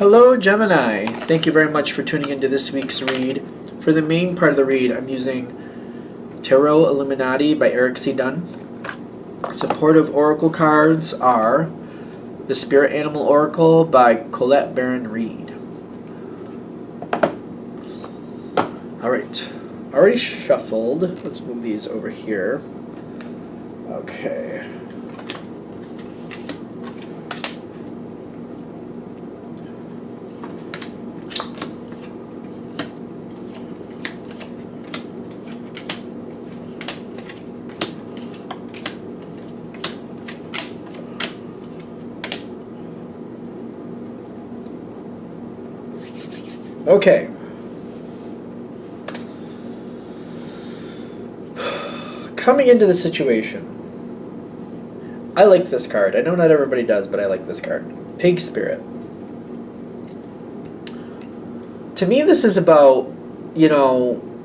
Hello, Gemini. Thank you very much for tuning into this week's read. For the main part of the read, I'm using Tarot Illuminati by Eric C. Dunn. Supportive oracle cards are the Spirit Animal Oracle by Colette Baron Reed. Alright, already shuffled. Let's move these over here. Okay. Okay. Coming into the situation, I like this card. I know not everybody does, but I like this card. Pig Spirit. To me, this is about,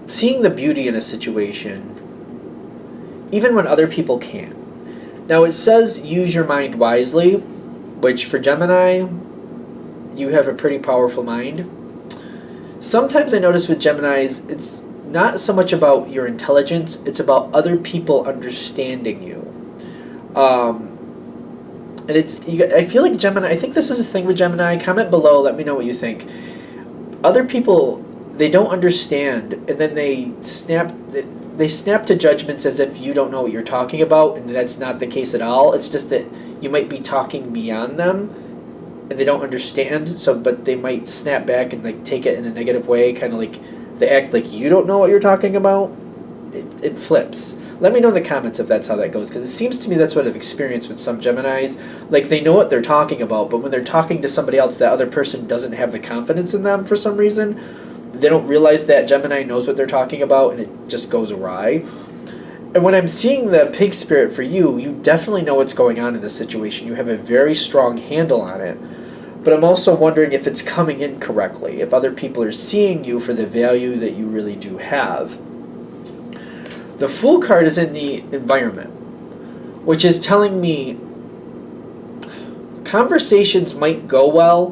seeing the beauty in a situation, even when other people can't. Now, it says use your mind wisely, which for Gemini, you have a pretty powerful mind. Sometimes I notice with Geminis, it's not so much about your intelligence, it's about other people understanding you. And I feel like Gemini, I think this is a thing with Gemini. Comment below, let me know what you think. Other people, they don't understand, and then they snap to judgments as if you don't know what you're talking about, and that's not the case at all. It's just that you might be talking beyond them, and they don't understand, but they might snap back and take it in a negative way, kind of like they act like you don't know what you're talking about. It flips. Let me know in the comments if that's how that goes, because it seems to me that's what I've experienced with some Geminis. Like, they know what they're talking about, but when they're talking to somebody else, that other person doesn't have the confidence in them for some reason. They don't realize that Gemini knows what they're talking about, and it just goes awry. And when I'm seeing the Pig Spirit for you, you definitely know what's going on in this situation. You have a very strong handle on it. But I'm also wondering if it's coming in correctly, if other people are seeing you for the value that you really do have. The Fool card is in the environment, which is telling me conversations might go well,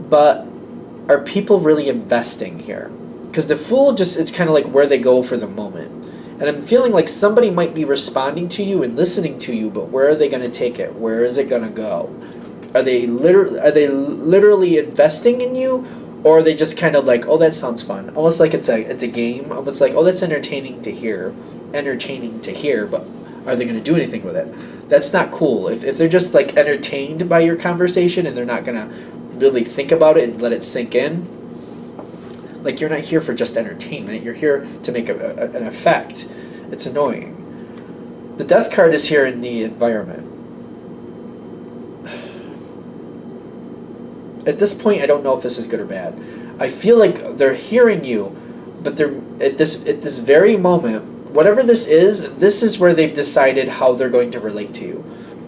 but are people really investing here? Because the Fool it's kind of like where they go for the moment. And I'm feeling like somebody might be responding to you and listening to you, but where are they going to take it? Where is it going to go? Are they literally investing in you, or are they just kind of like, oh, that sounds fun, almost like it's a game, almost like, oh, that's entertaining to hear, but are they going to do anything with it? That's not cool. If they're just like entertained by your conversation and they're not going to really think about it and let it sink in, like, you're not here for just entertainment. You're here to make an effect. It's annoying. The Death card is here in the environment. At this point, I don't know if this is good or bad. I feel like they're hearing you, but they're at this very moment, whatever this is where they've decided how they're going to relate to you.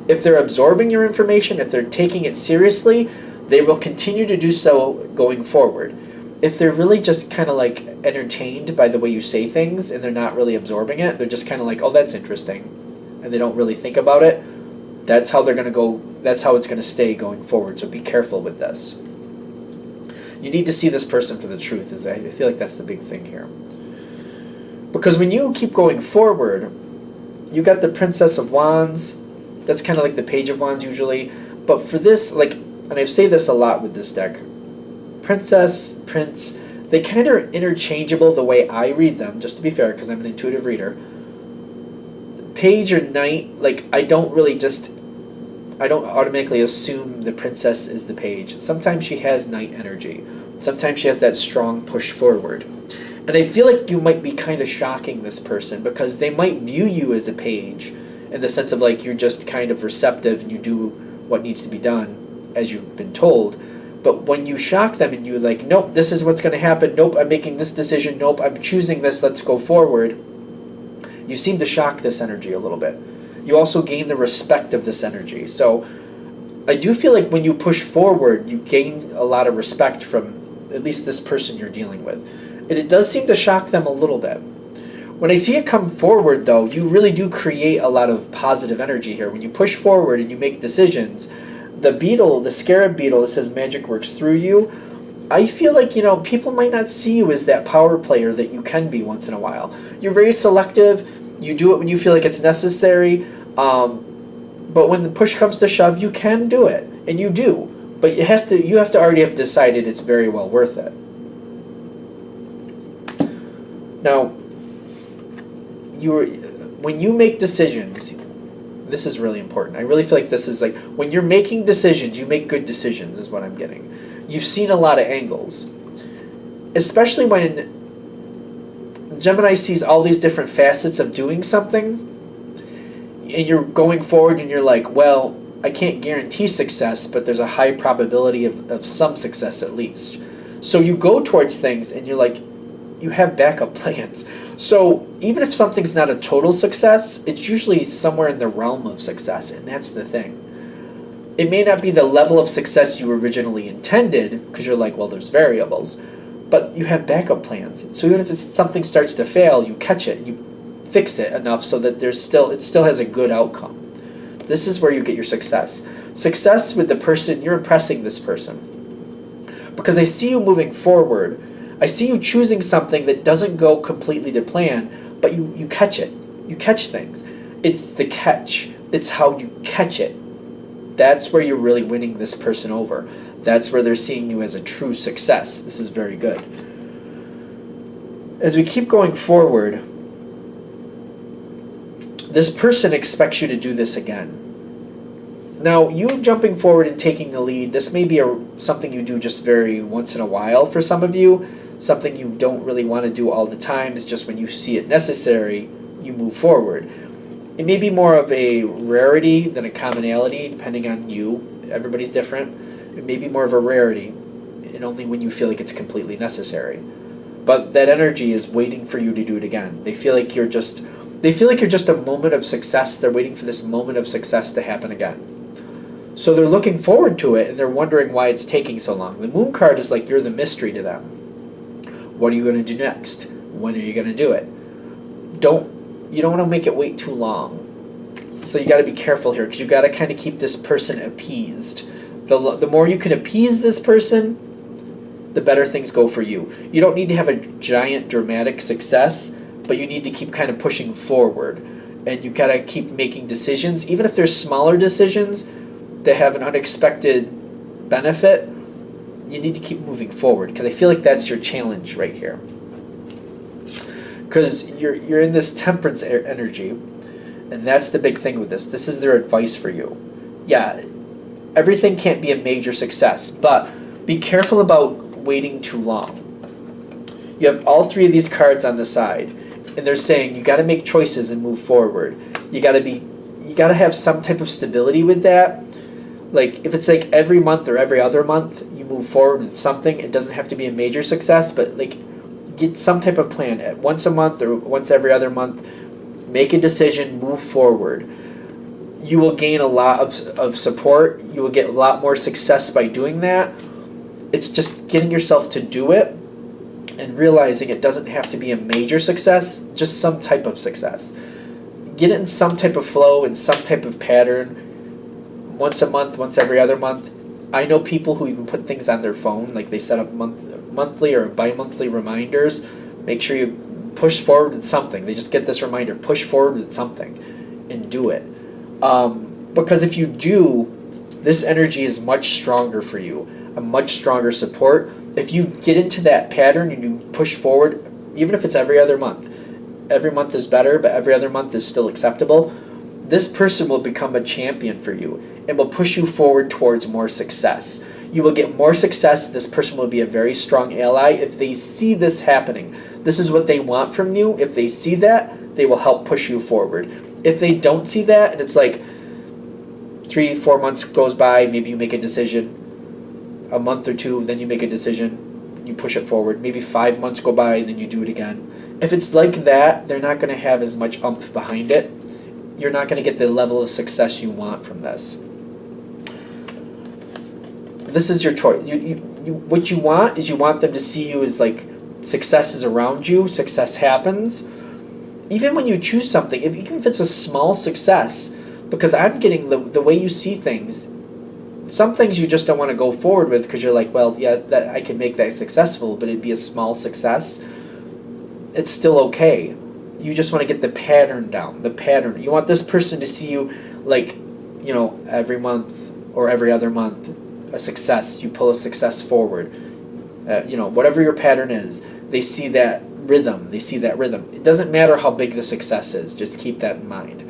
If they're absorbing your information, if they're taking it seriously, they will continue to do so going forward. If they're really just kind of like entertained by the way you say things and they're not really absorbing it, they're just kind of like, oh, that's interesting, and they don't really think about it, that's how they're going to go. That's how it's going to stay going forward. So be careful with this. You need to see this person for the truth. I feel like that's the big thing here. Because when you keep going forward, you got the Princess of Wands. That's kind of like the Page of Wands usually. But for this, and I say this a lot with this deck, Princess, Prince, they kind of are interchangeable the way I read them, just to be fair, because I'm an intuitive reader. Page or Knight, I don't automatically assume the Princess is the Page. Sometimes she has Knight energy. Sometimes she has that strong push forward. And I feel like you might be kind of shocking this person, because they might view you as a Page in the sense of you're just kind of receptive and you do what needs to be done as you've been told. But when you shock them and you nope, this is what's going to happen. Nope, I'm making this decision. Nope, I'm choosing this. Let's go forward. You seem to shock this energy a little bit. You also gain the respect of this energy. So I do feel like when you push forward, you gain a lot of respect from at least this person you're dealing with. And it does seem to shock them a little bit. When I see it come forward, though, you really do create a lot of positive energy here. When you push forward and you make decisions, the beetle, the scarab beetle that says magic works through you, I feel like, people might not see you as that power player that you can be once in a while. You're very selective. You do it when you feel like it's necessary. But when the push comes to shove, you can do it. And you do. But you have to already have decided it's very well worth it. Now, when you make decisions, this is really important. I really feel like this is like, when you're making decisions, you make good decisions is what I'm getting. You've seen a lot of angles. Especially when Gemini sees all these different facets of doing something, and you're going forward and you're like, well, I can't guarantee success, but there's a high probability of some success at least. So you go towards things and you're like, you have backup plans. So even if something's not a total success, it's usually somewhere in the realm of success, and that's the thing. It may not be the level of success you originally intended, because you're like, well, there's variables, but you have backup plans. So even if something starts to fail, you catch it, you fix it enough so that it still has a good outcome. This is where you get your success. Success with the person, you're impressing this person. Because I see you moving forward. I see you choosing something that doesn't go completely to plan, but you catch it. You catch things. It's the catch. It's how you catch it. That's where you're really winning this person over. That's where they're seeing you as a true success. This is very good. As we keep going forward, this person expects you to do this again. Now, you jumping forward and taking the lead, this may be something you do just very once in a while for some of you. Something you don't really want to do all the time. Is just when you see it necessary, you move forward. It may be more of a rarity than a commonality, depending on you. Everybody's different. It may be more of a rarity, and only when you feel like it's completely necessary. But that energy is waiting for you to do it again. They feel like you're just a moment of success. They're waiting for this moment of success to happen again. So they're looking forward to it, and they're wondering why it's taking so long. The Moon card is like you're the mystery to them. What are you going to do next? When are you going to do it? You don't want to make it wait too long. So you got to be careful here, because you got to kind of keep this person appeased. The more you can appease this person, the better things go for you. You don't need to have a giant dramatic success, but you need to keep kind of pushing forward. And you got to keep making decisions, even if there's smaller decisions that have an unexpected benefit. You need to keep moving forward, because I feel like that's your challenge right here. Because you're in this temperance energy, and that's the big thing with this. This is their advice for you. Yeah, everything can't be a major success, but be careful about waiting too long. You have all three of these cards on the side, and they're saying you got to make choices and move forward. You got to have some type of stability with that. Like, if it's like every month or every other month you move forward with something, it doesn't have to be a major success, but like, get some type of plan. Once a month or once every other month, make a decision, move forward. You will gain a lot of support. You will get a lot more success by doing that. It's just getting yourself to do it and realizing it doesn't have to be a major success, just some type of success. Get it in some type of flow, in some type of pattern. Once a month, once every other month. I know people who even put things on their phone, like they set up monthly or bi-monthly reminders. Make sure you push forward with something. They just get this reminder, push forward with something, and do it. Because if you do, this energy is much stronger for you, a much stronger support. If you get into that pattern and you push forward, even if it's every other month is better, but every other month is still acceptable. This person will become a champion for you and will push you forward towards more success. You will get more success. This person will be a very strong ally if they see this happening. This is what they want from you. If they see that, they will help push you forward. If they don't see that, and it's like 3-4 months goes by, maybe you make a decision, a month or two, then you make a decision, you push it forward. Maybe 5 months go by, and then you do it again. If it's like that, they're not going to have as much oomph behind it. You're not going to get the level of success you want from this. This is your choice. What you want is you want them to see you as like success is around you, success happens. Even when you choose something, even if it's a small success, because I'm getting the way you see things, Some things you just don't want to go forward with because you're like, well, yeah, that I can make that successful, but it'd be a small success. It's still okay. You just want to get the pattern down. The pattern. You want this person to see you like, every month or every other month, a success. You pull a success forward. Whatever your pattern is, they see that rhythm. It doesn't matter how big the success is. Just keep that in mind.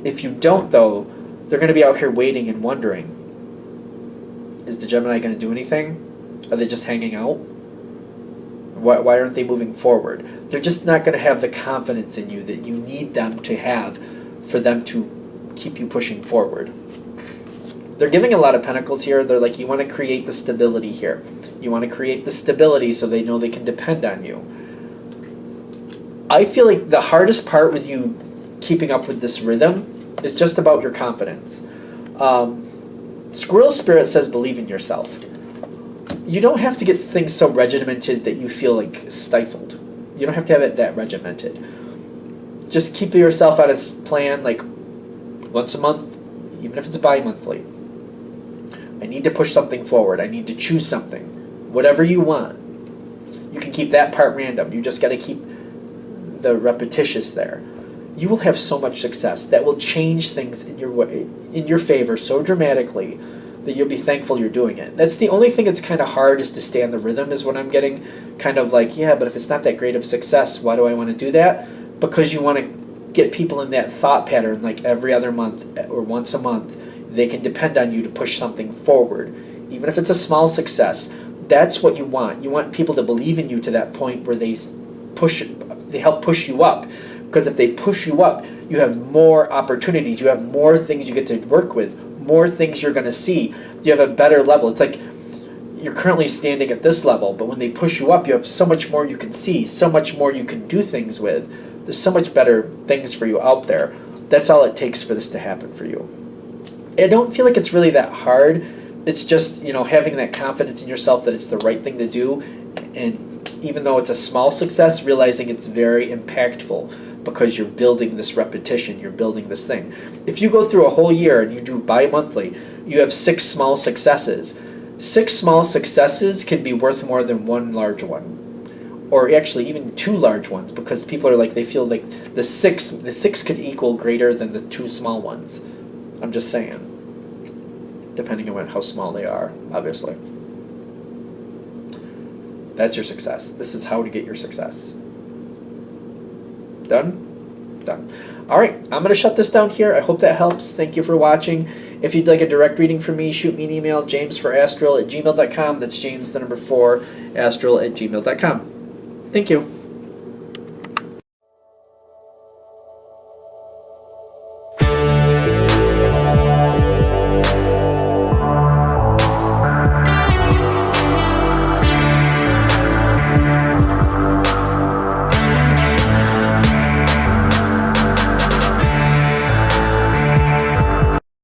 If you don't, though, they're going to be out here waiting and wondering, is the Gemini going to do anything? Are they just hanging out? Why aren't they moving forward? They're just not going to have the confidence in you that you need them to have for them to keep you pushing forward. They're giving a lot of pentacles here. They're like, you want to create the stability here. You want to create the stability so they know they can depend on you. I feel like the hardest part with you keeping up with this rhythm is just about your confidence. Squirrel Spirit says believe in yourself. You don't have to get things so regimented that you feel like stifled. You don't have to have it that regimented. Just keep yourself at a plan like once a month, even if it's bi-monthly. I need to push something forward. I need to choose something. Whatever you want. You can keep that part random. You just got to keep the repetitious there. You will have so much success that will change things in your favor so dramatically that you'll be thankful you're doing it. That's the only thing that's kind of hard, is to stay on the rhythm, is what I'm getting. Kind of like, yeah, but if it's not that great of success, why do I want to do that? Because you want to get people in that thought pattern, like every other month or once a month, they can depend on you to push something forward. Even if it's a small success, that's what you want. You want people to believe in you to that point where they help push you up. Because if they push you up, you have more opportunities. You have more things you get to work with, more things you're going to see. You have a better level. It's like you're currently standing at this level, but when they push you up, you have so much more you can see, so much more you can do things with. There's so much better things for you out there. That's all it takes for this to happen for you. I don't feel like it's really that hard. It's just, having that confidence in yourself that it's the right thing to do. And even though it's a small success, realizing it's very impactful because you're building this repetition, you're building this thing. If you go through a whole year and you do bi-monthly, you have 6 small successes. 6 small successes can be worth more than one large one. Or actually even 2 large ones, because people are like, they feel like the six could equal greater than the 2 small ones. I'm just saying. Depending on how small they are, obviously. That's your success. This is how to get your success. Done? Done. All right, I'm going to shut this down here. I hope that helps. Thank you for watching. If you'd like a direct reading from me, shoot me an email, jamesforastral@gmail.com. That's James, the number 4, astral@gmail.com. Thank you.